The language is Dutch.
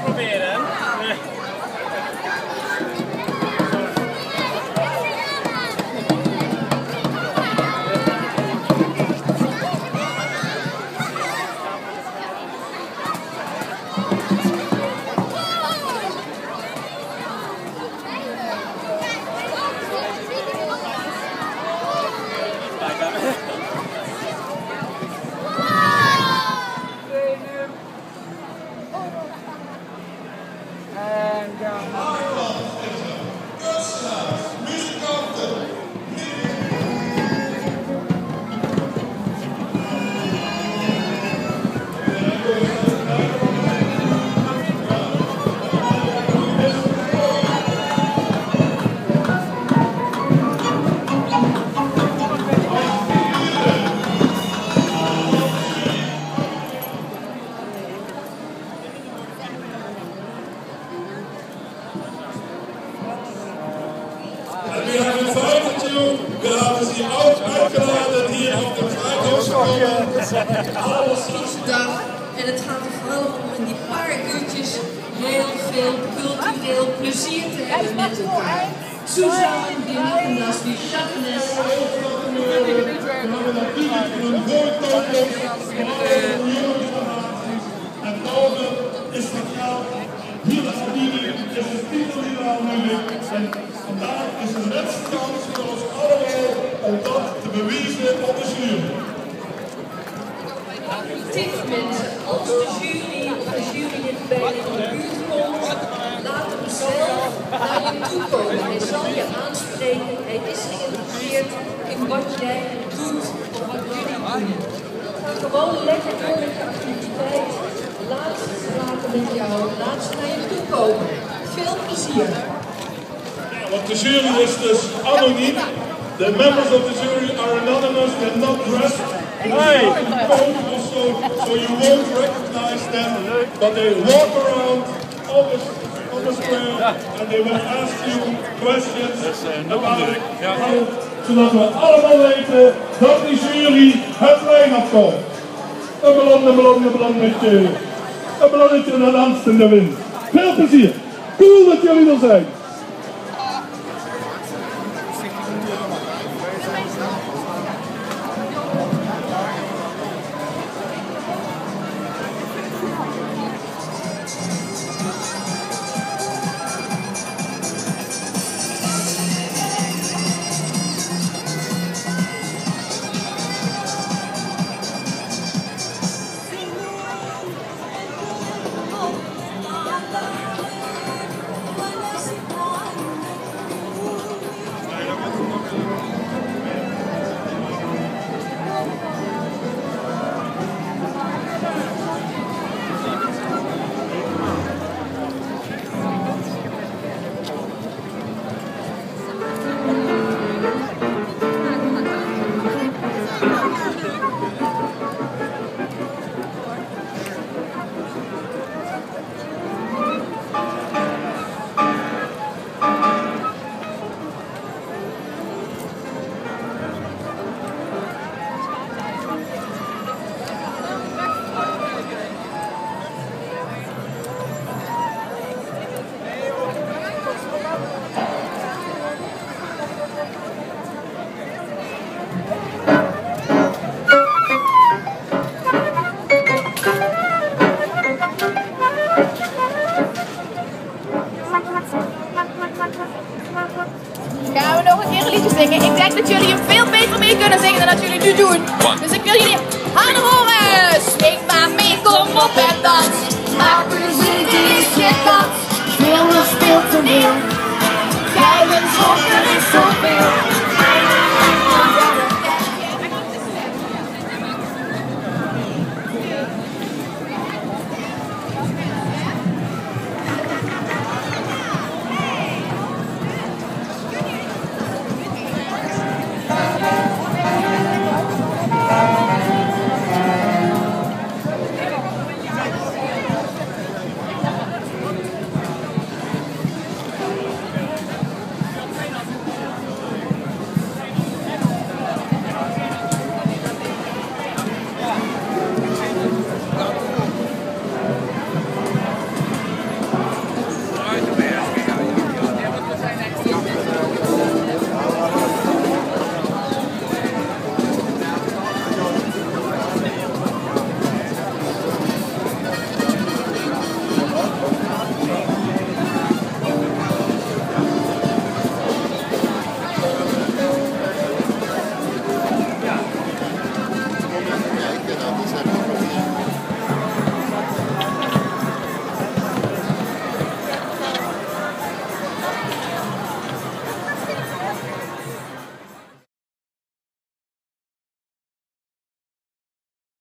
Proberen. We have invited you. We hebben ze ook uitgeladen hier op de vrijdag te komen. Alles is dag en het gaat er vooral om in die paar uurtjes heel veel cultureel plezier te hebben met elkaar. Zusammen genieten als die Schaffenes. We hebben natuurlijk een voortoon en boven is het geld. Hier is de titel hier al moeilijk. En vandaag is de laatste kans voor ons allemaal om dat te bewijzen op de jury. Actief mensen, als de jury of de jurylid bij je in de buurt komt, laat hem zelf naar je toe komen. Hij zal je aanspreken, hij is geïnteresseerd in wat jij doet of wat jullie doen. Ga gewoon lekker door met je activiteit. Laat ze praten met jou, laat ze naar je toe komen. Veel plezier. Want de jury is dus anoniem. The members of the jury are anonymous, they're not dressed. Hey. Also, so you won't recognize them, but they walk around on the square and they will ask you questions about how, zodat we allemaal weten dat die jury het plein afkomt. Een ballonnetje. Een ballonnetje naar danst in de wind. Veel plezier. Cool dat jullie er zijn. Gaan we nog een keer een liedje zingen? Ik denk dat jullie hem veel beter mee kunnen zingen dan dat jullie nu doen. Dus ik wil jullie